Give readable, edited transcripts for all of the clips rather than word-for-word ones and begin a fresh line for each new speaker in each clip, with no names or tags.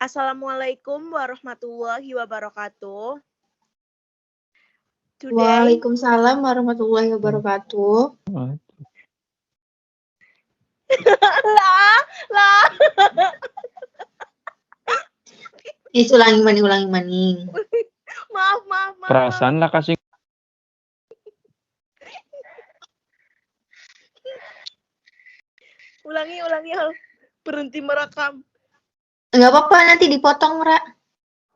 Assalamualaikum warahmatullahi wabarakatuh. Today,
Waalaikumsalam warahmatullahi wabarakatuh.
lah.
Ulangi maning.
Maaf.
Perasaan lah kasih.
Ulangi. Berhenti merekam.
Enggak apa-apa, nanti dipotong, Ra.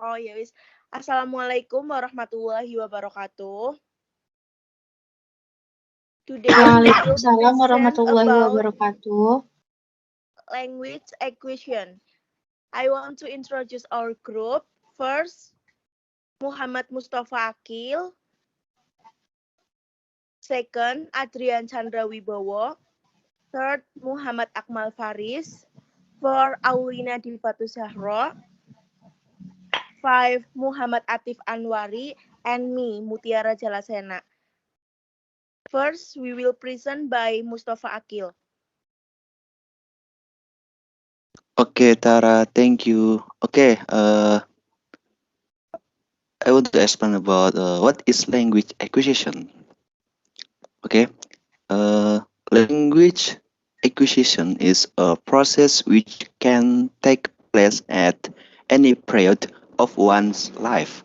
Oh ya wis. Assalamualaikum warahmatullahi wabarakatuh. Today,
Waalaikumsalam warahmatullahi wabarakatuh.
Language acquisition. I want to introduce our group. First, Musthofa Aqil. Second, Adrian, Chandra, Wibowo. Third, Akmal, Faris. Fourth, Auly Nadhifatuzzahro. 5, Athif, Anwari. And me, Mutiara Jalasena. First, we will present by Musthofa Aqil.
Okay, Tara, thank you. Okay, I want to explain about what is language acquisition. Okay, language acquisition is a process which can take place at any period of one's life.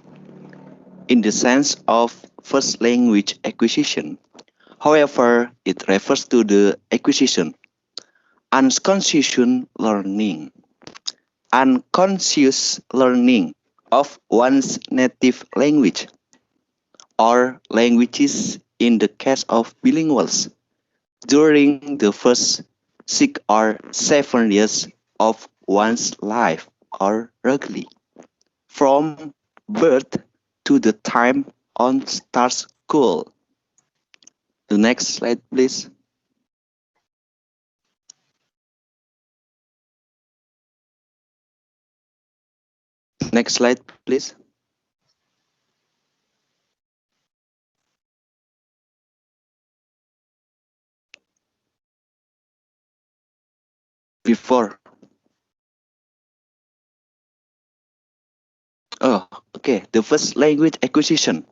In the sense of first language acquisition, however, it refers to the acquisition unconscious learning of one's native language or languages in the case of bilinguals during the first 6 or 7 years of one's life or regularly from birth to the time one starts school. The next slide, please. Next slide, please. Before. Oh, okay. The first language acquisition.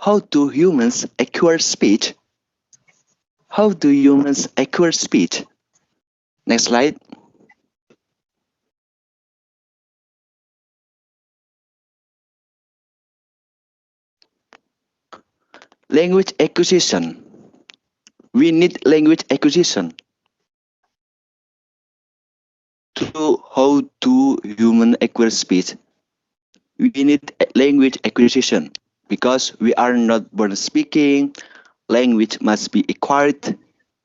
How do humans acquire speech? How do humans acquire speech? Next slide. Language acquisition. We need language acquisition. How do humans acquire speech? We need language acquisition because we are not born speaking. Language must be acquired.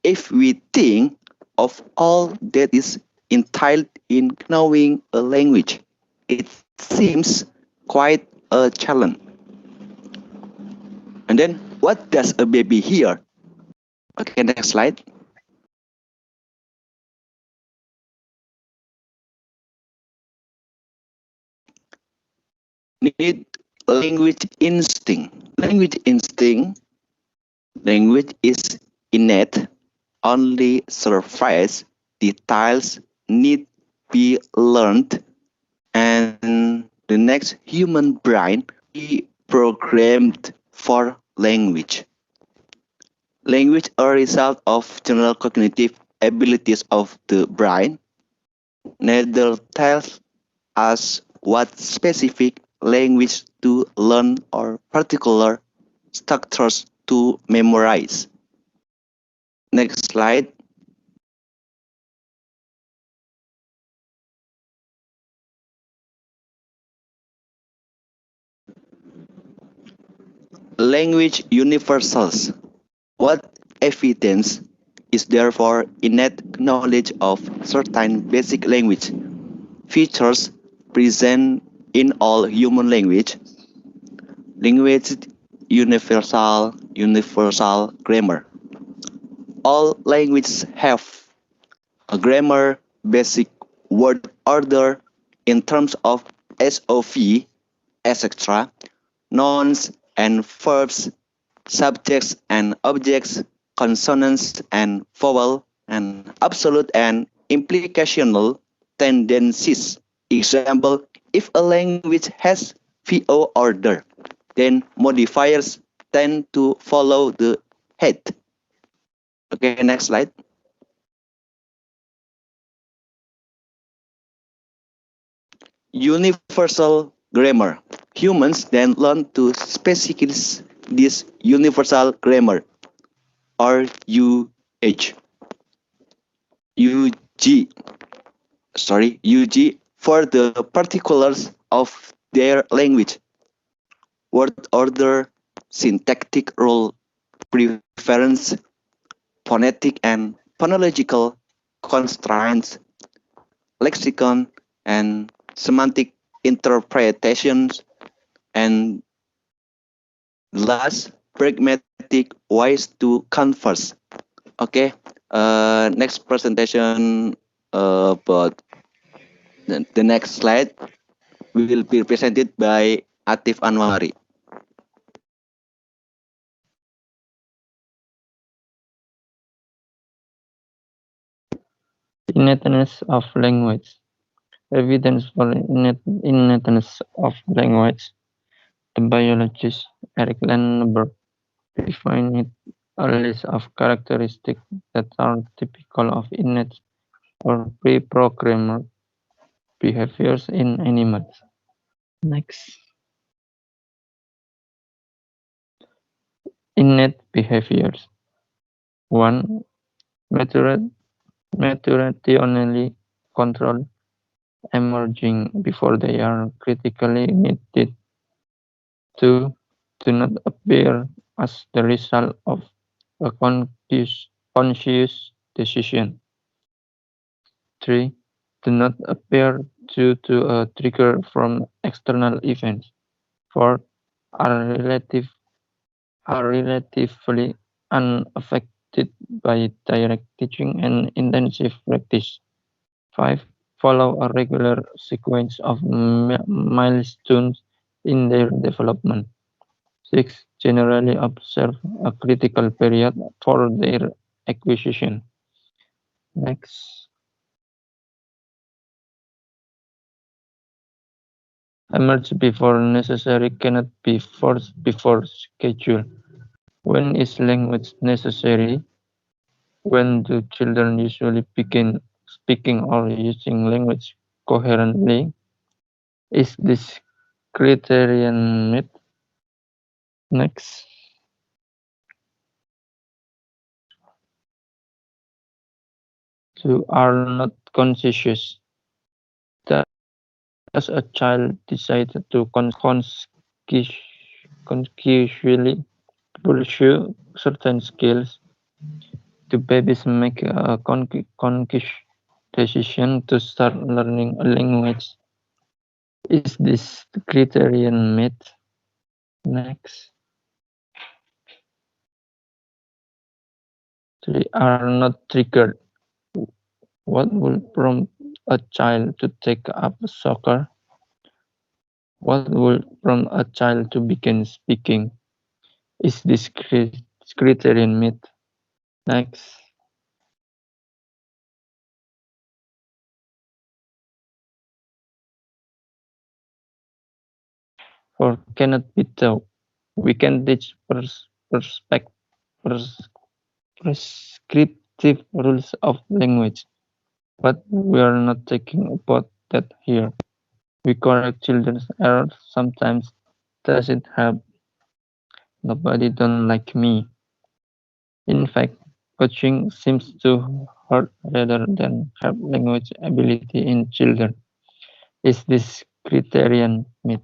If we think of all that is entailed in knowing a language, it seems quite a challenge. And then, what does a baby hear? Okay, next slide. Need language instinct. Language is innate. Only surface details need be learned, and the next human brain be programmed for language. Language a result of general cognitive abilities of the brain. Neither tells us what specific language to learn or particular structures to memorize. Next slide. Language universals. What evidence is there for innate knowledge of certain basic language features present in all human language? Language universal grammar. All languages have a grammar, basic word order in terms of SOV, etc., nouns and verbs, subjects and objects, consonants and vowel, and absolute and implicational tendencies. Example, If a language has VO order, then modifiers tend to follow the head. Okay, next slide. Universal grammar. Humans then learn to specify this universal grammar, or UH. UG, UG for the particulars of their language. Word order, syntactic rule, preference, phonetic and phonological constraints, lexicon, and semantic interpretations, and last, pragmatic ways to converse. Okay, next presentation about the next slide will be presented by Athif Anwari.
Innateness of language. Evidence for innateness of language. The biologist Eric Lennberg defined it a list of characteristics that are typical of innate or pre-programmed behaviors in animals. Next. Innate behaviors. 1. Maturationally controlled, emerging before they are critically needed. 2. Do not appear as the result of a conscious decision. 3. Do not appear due to a trigger from external events. 4. Are relatively unaffected by direct teaching and intensive practice. 5. Follow a regular sequence of milestones in their development. 6. Generally observe a critical period for their acquisition. Next. Emerge before necessary cannot be forced before schedule. When is language necessary? When do children usually begin speaking or using language coherently? Is this criterion met? Next. Two are not conscious. Does a child decide to consciously pursue certain skills? Do babies make a conscious decision to start learning a language? Is this criterion met? Next. Three are not triggered. What will prompt a child to take up soccer? What will prompt a child to begin speaking? Is this criterion met? Next. For cannot be taught. We can teach prescriptive rules of language, but we are not talking about that here. We correct children's errors. Sometimes does it help? Nobody don't like me. In fact, coaching seems to hurt rather than help language ability in children. Is this criterion met?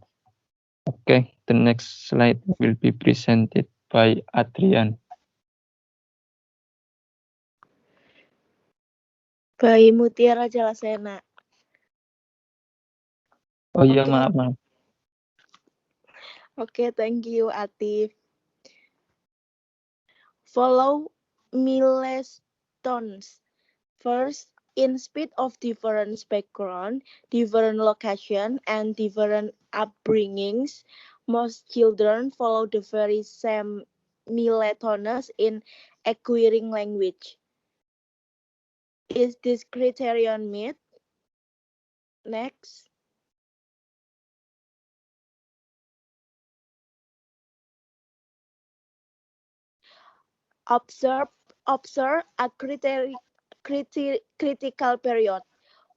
Okay, the next slide will be presented by Adrian.
By Mutiara Jalasena.
Oh iya,
Okay.
maaf.
Okay, thank you, Athif. Follow milestones. First, in spite of different background, different location, and different upbringings, most children follow the very same milestones in acquiring language. Is this criterion met? Next. Observe, observe a critical period.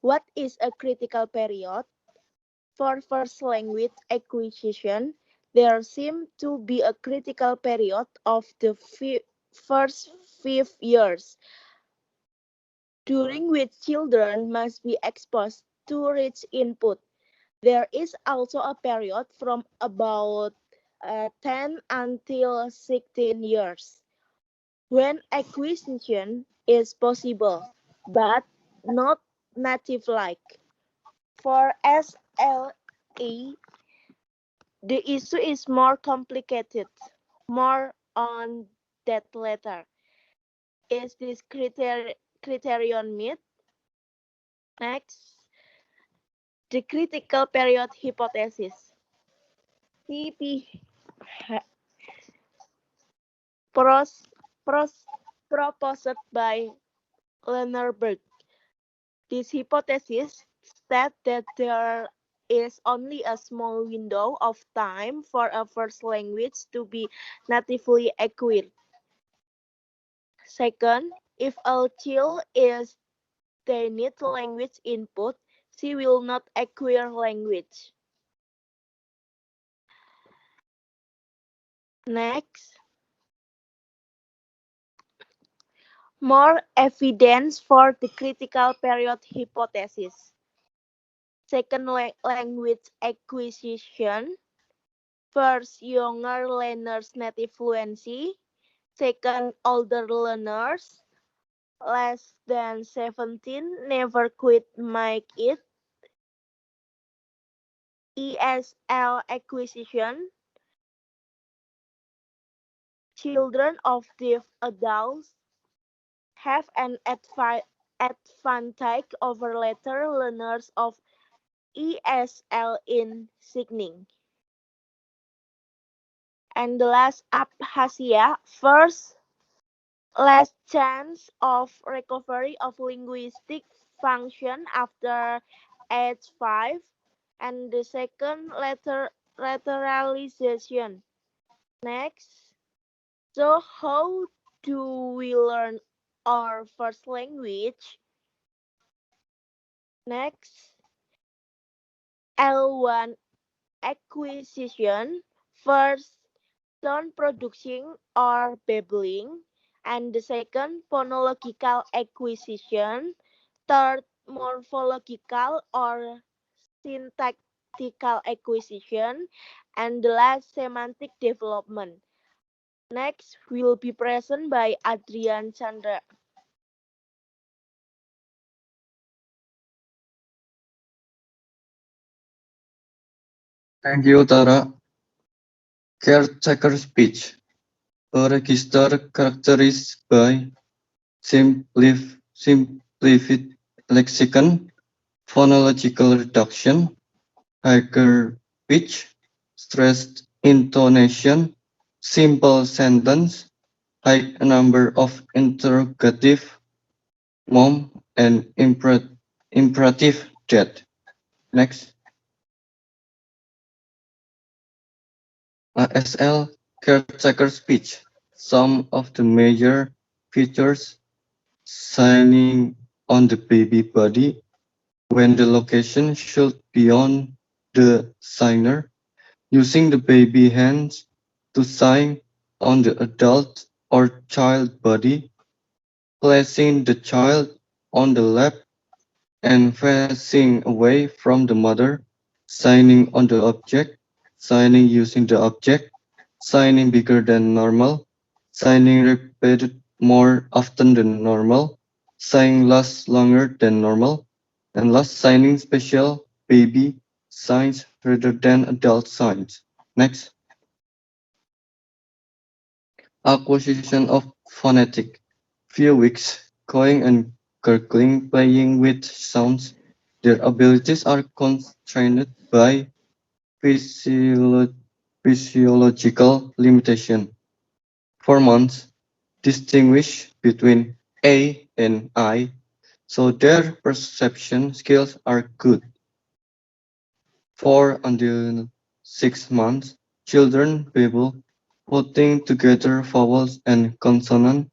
What is a critical period? For first language acquisition, there seems to be a critical period of the first 5 years, during which children must be exposed to rich input. There is also a period from about 10 until 16 years when acquisition is possible, but not native-like. For SLE, the issue is more complicated. More on that later. Is this criterion met? Next, the critical period hypothesis. CP proposed by Lernerberg. This hypothesis states that there is only a small window of time for a first language to be natively acquired. Second, if a child is denied language input, she will not acquire language. Next, more evidence for the critical period hypothesis. Second, language acquisition. First, younger learners' native fluency. Second, older learners, less than 17, never quit make it. ESL acquisition. Children of deaf adults have an advantage over later learners of ESL in signing. And the last aphasia, first, less chance of recovery of linguistic function after age 5, and the second, lateralization. Next, so how do we learn our first language? Next, L1 acquisition. First, sound production or babbling, and the second, phonological acquisition. Third, morphological or syntactical acquisition, and the last, semantic development. Next will be present by Adrian Chandra.
Thank you, Tara. Caretaker speech. A register characterized by simplified lexicon, phonological reduction, higher pitch, stressed intonation, simple sentence, high number of interrogative, mom, and imperative that. Next, ASL caretaker speech. Some of the major features: signing on the baby body when the location should be on the signer, using the baby hands to sign on the adult or child body, placing the child on the lap and facing away from the mother, signing on the object, signing using the object, signing bigger than normal, signing repeated more often than normal, signing lasts longer than normal, and last, signing special baby signs rather than adult signs. Next, acquisition of phonetic. Few weeks, cawing and gurgling, playing with sounds. Their abilities are constrained by physiological limitation. 4 months, distinguish between A and I, so their perception skills are good. 4 until 6 months, children babble putting together vowels and consonants.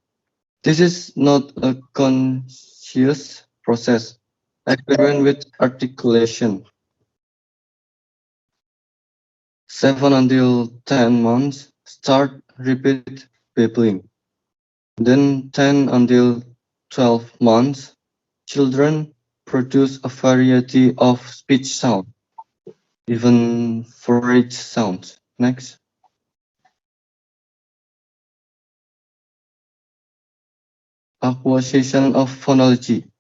This is not a conscious process. Experiment with articulation. 7 until 10 months, start repeat babbling. Then 10 until 12 months, children produce a variety of speech sounds, even phrase sounds. Next. Acquisition of phonology.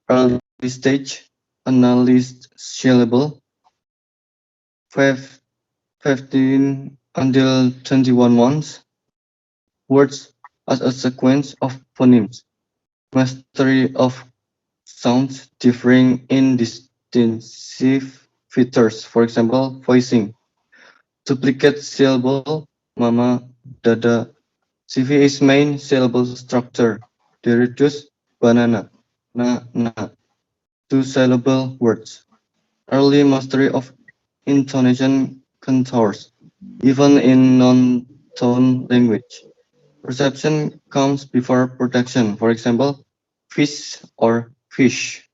Early stage, analyzed syllable. 15 until 21 months, words as a sequence of phonemes. Mastery of sounds differing in distinctive features, for example, voicing. Duplicate syllable, mama, dada. CV is main syllable structure. They reduce banana, na. Two-syllable words. Early mastery of intonation contours, even in non-tone language. Perception comes before protection. For example, fish or fish.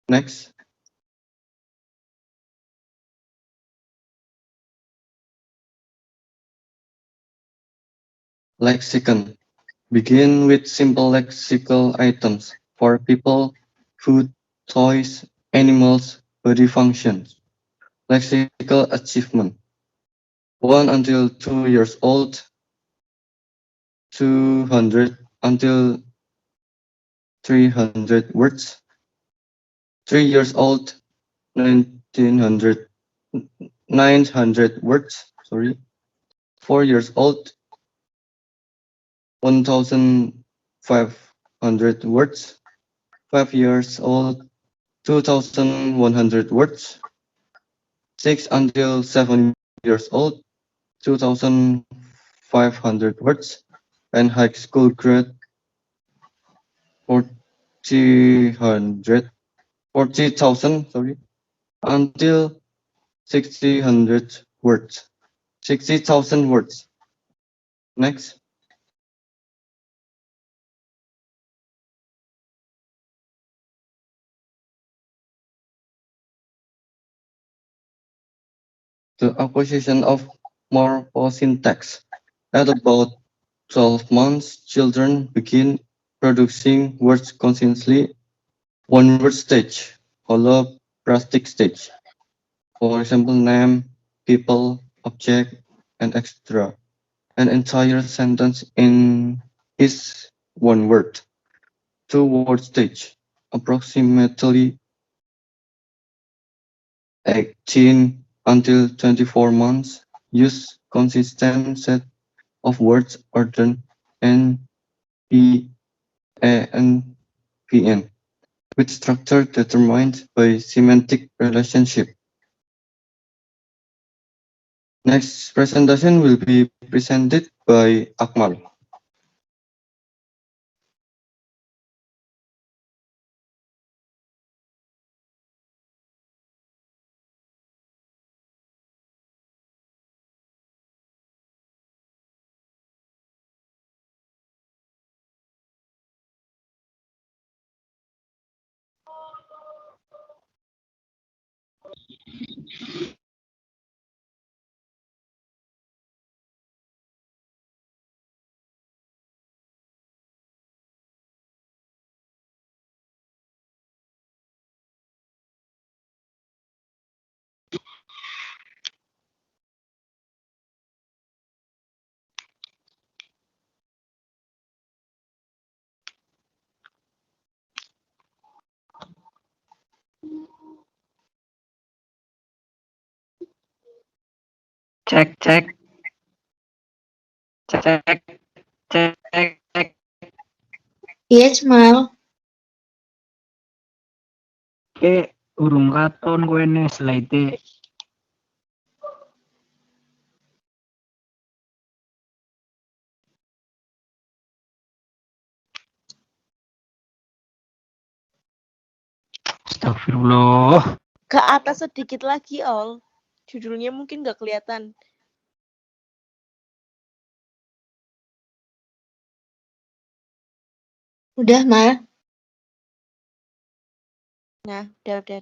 Next. Lexicon. Begin with simple lexical items for people, food, toys, animals, body functions. Lexical achievement. 1 until 2 years old, 200 until 300 words. 3 years old, 1900, 900 words. Sorry. 4 years old, 1500 words. 5 years old, 2100 words. 6 until 7 years old, 2500 words. And high school grade, 40,000, sorry, until 60,000 words. 60,000 words. Next. The acquisition of morphosyntax. At about 12 months, children begin producing words consciously. One word stage, holoplastic stage. For example, name, people, object, and etc. An entire sentence in is one word. Two word stage, approximately 18 until 24 months. Use consistent set of words ordered N, P, A, and Pn, with structure determined by semantic relationship. Next presentation will be presented by Akmal.
Cek, cek. Cek, cek.
Iya, Akmal.
Ke urung katon kowe ne slide. Astagfirullah.
Ke atas sedikit lagi, Ol. Judulnya mungkin nggak kelihatan.
Udah, Mal.
Nah, udah.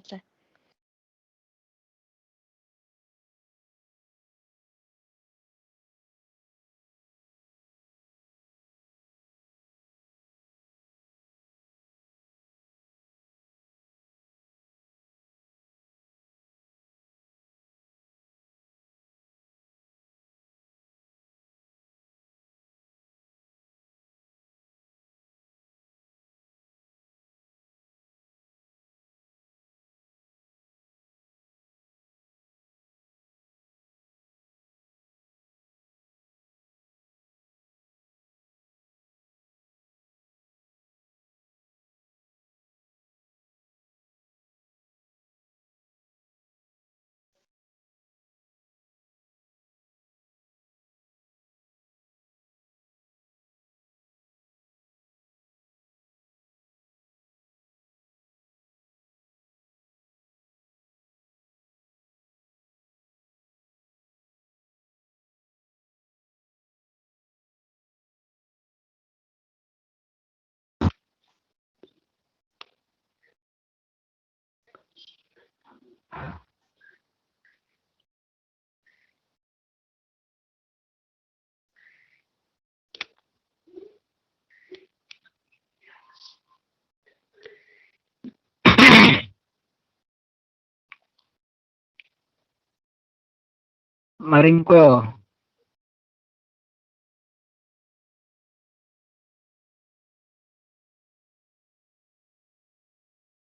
Maring ko.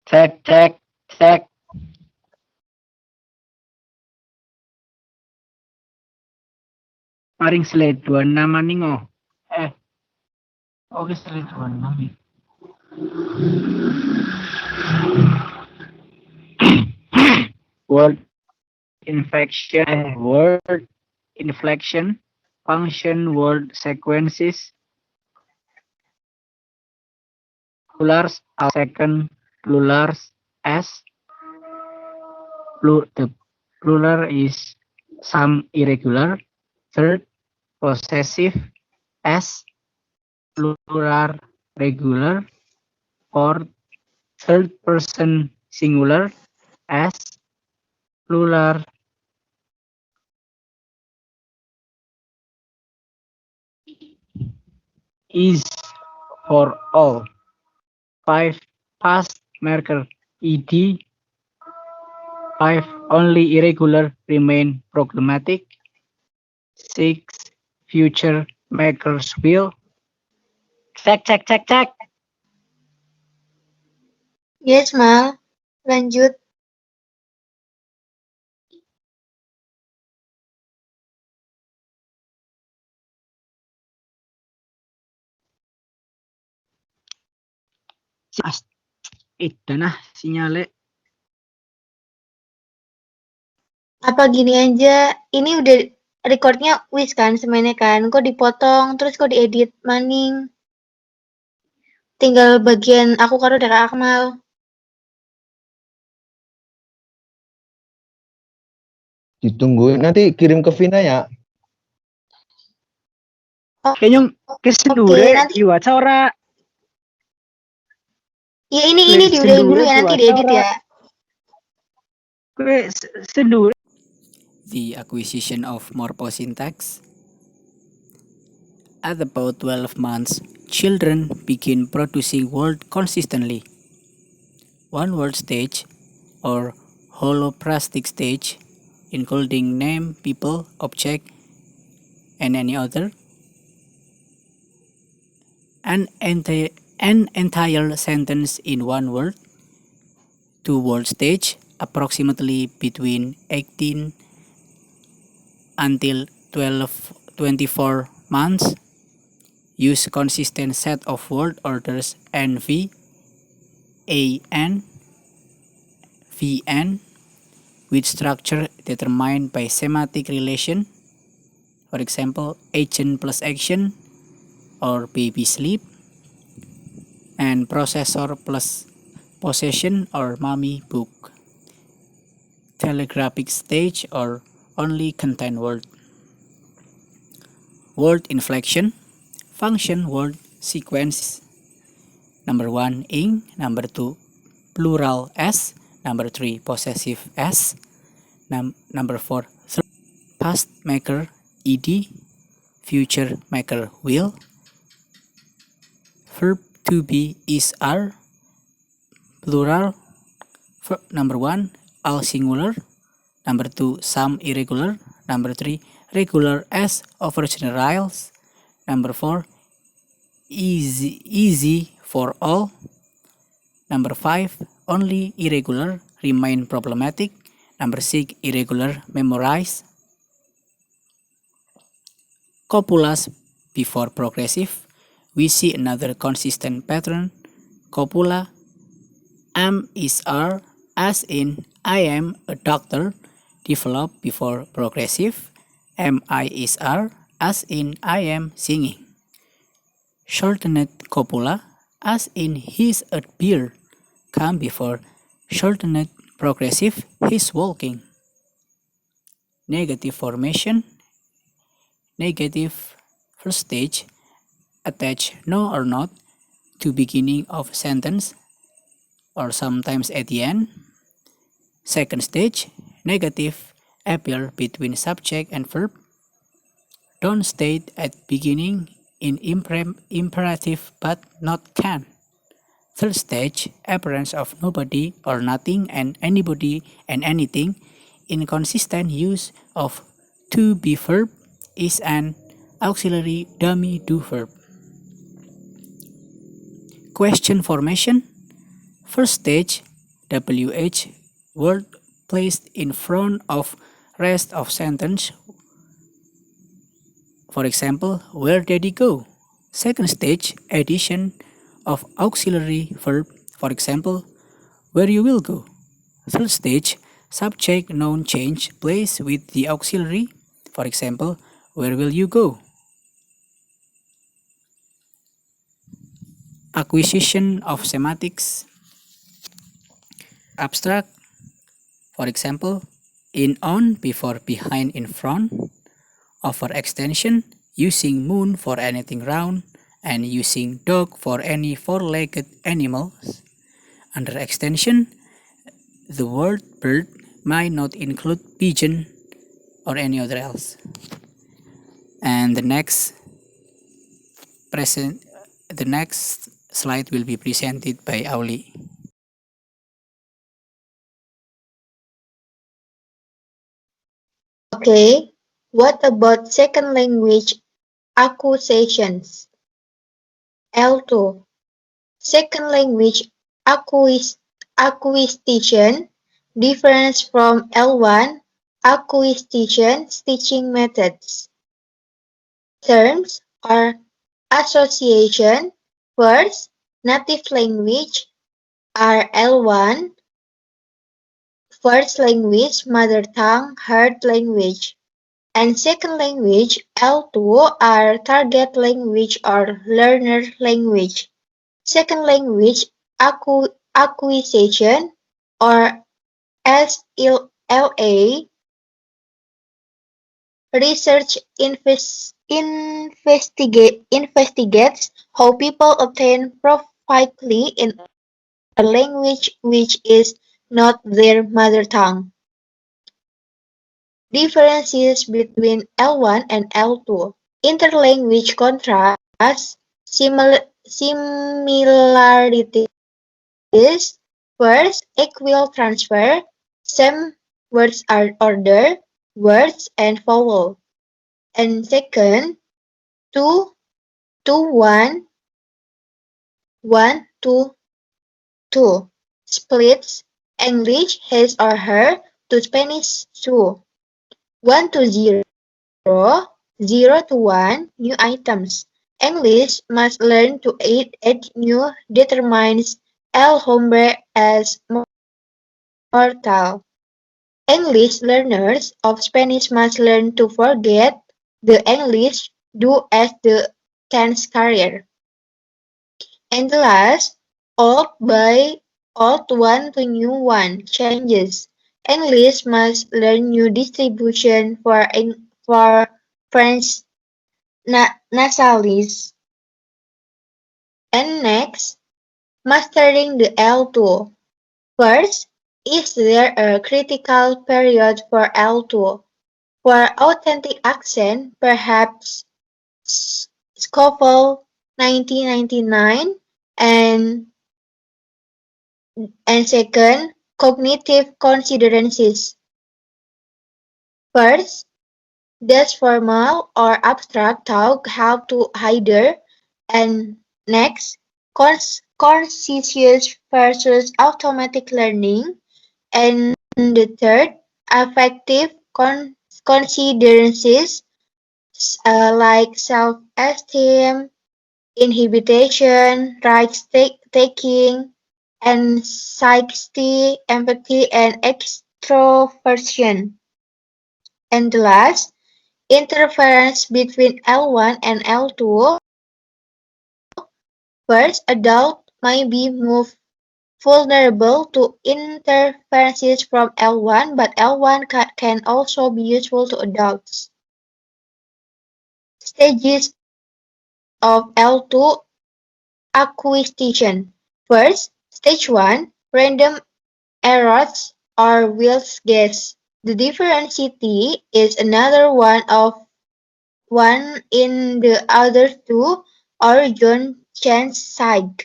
Cek. Paring slide 26 maning oh. Oke slide 26. Word inflection, function word sequences, plurals are second plurals as the plural is some irregular, third possessive as plural regular, or third person singular as plural is for all. 5 past marker ed. 5 only irregular remain problematic. 6 future makers will. Cek.
Yes, Mal. Lanjut.
Itu nah sinyalnya.
Apa gini aja, ini udah recordnya wis kan semuanya kan, kok dipotong, terus kok diedit maning. Tinggal bagian aku karo dari Akmal.
Ditungguin nanti kirim ke Vina ya.
Kayaknya kesendure
nanti.
diwaca ora.
Ya ini diudahin dulu ya, nanti diedit ya.
Sendure.
The acquisition of morphosyntax. At about 12 months, children begin producing words consistently. One word stage, or holoplastic stage, including name, people, object, and any other. An entire sentence in one word. Two-word stage, approximately between 18 until 24 months. Use consistent set of word orders NV, AN, VN, with structure determined by semantic relation. For example, agent plus action or baby sleep, and processor plus possession or mommy book. Telegraphic stage or only contain word. Word inflection, function word sequences. Number 1, ing. Number 2, plural s. Number 3, possessive s. Number 4, past maker ed. Future maker will. Verb to be is are. Plural. Number 1, all singular. Number 2, some irregular. Number 3, regular as overgeneralized. Number 4, easy for all. Number 5, only irregular remain problematic. Number 6, irregular memorize. Copulas before progressive. We see another consistent pattern. Copula am is are, as in I am a doctor, develop before progressive. Am I is are, as in I am singing. Shortened copula, as in he's a beer, come before shortened progressive, he's walking. Negative formation. Negative first stage, attach no or not to beginning of sentence or sometimes at the end. Second stage, negative appear between subject and verb. Don't state at beginning in imperative but not can. Third stage, appearance of nobody or nothing and anybody and anything. Inconsistent use of to be verb is an auxiliary dummy do verb. Question formation. First stage, WH word placed in front of rest of sentence. For example, where did he go? Second stage, addition of auxiliary verb. For example, where you will go. Third stage, subject noun change place with the auxiliary. For example, where will you go? Acquisition of semantics. Abstract. For example, in on before behind in front. Overextension, using moon for anything round and using dog for any four-legged animals. Under extension, the word bird might not include pigeon or any other else. And the next slide will be presented by Auly.
Okay, what about second language acquisitions? L2. Second language acquisition differs from L1 acquisition teaching methods. Terms are association. First, native language are L1, first language, mother tongue, heard language, and second language L2 are target language or learner language. Second language acquisition or SLA research investigates how people obtain proficiency in a language which is not their mother tongue. Differences between L1 and L2. Interlanguage contrasts, similarities. First, equal transfer, same words order, words and vowel. And second, 2, 2, 1, 1, 2, 2. Splits, English, his or her, to Spanish, su. 1 to 0, 0 to 1, new items. English must learn to add new determines el hombre as mortal. English learners of Spanish must learn to forget the English do as the tense carrier. And the last, old by old one to new one changes. English must learn new distribution for French nasalis. And next, Mastering the L2. First, is there a critical period for L2? For authentic accent, perhaps Scoffle 1999 and second, cognitive considerations. First, does formal or abstract talk help to hinder? And next, conscious versus automatic learning. And the third, affective considerations like self-esteem, inhibition, rights-taking, anxiety, empathy, and extroversion. And the last, interference between L1 and L2. First, adults may be more vulnerable to interferences from L1, but L1 can also be useful to adults. Stages of L2 acquisition. First, stage 1, random errors or wild guess. The differentiality is another one in the other two or John chance side.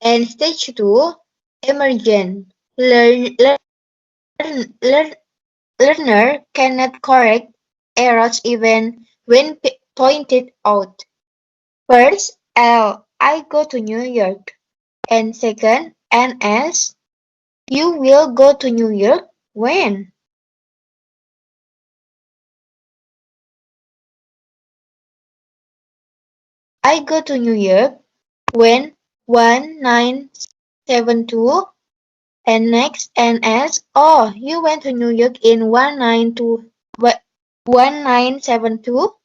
And stage 2, emergent. Learner cannot correct errors even when pointed out. First, L. I go to New York. And second, NS. You will go to New York when? I go to New York when 1972. And next, NS. Oh, you went to New York in 1972?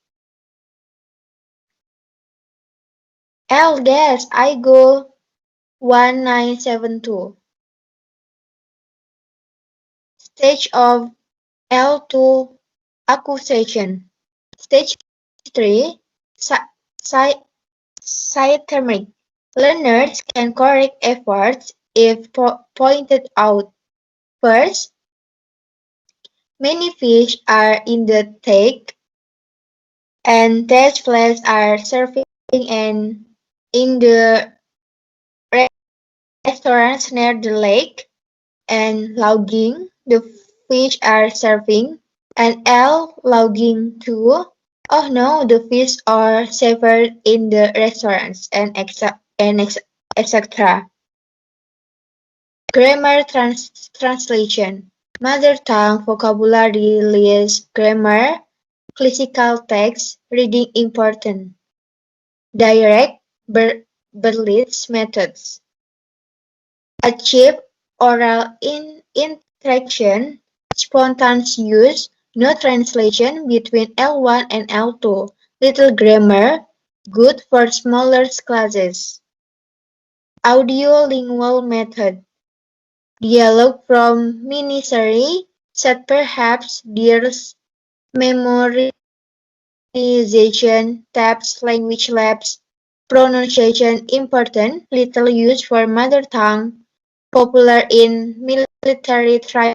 L. Yes, I go 1972. Stage of L2 accusation. Stage 3, syntemic. Learners can correct efforts if pointed out. First, many fish are in the tank, and test flags are serving in the restaurants near the lake, and logging, the fish are serving, and L logging too. Oh no, the fish are served in the restaurants, and etc. Grammar translation. Mother tongue vocabulary list grammar, classical text, reading important. Direct Berlitz methods. Achieve oral interaction, spontaneous use, no translation between L1 and L2. Little grammar, good for smaller classes. Audiolingual method. Dialogue from miniseries set perhaps there's memorization, tabs, language labs, pronunciation important, little used for mother tongue, popular in military training.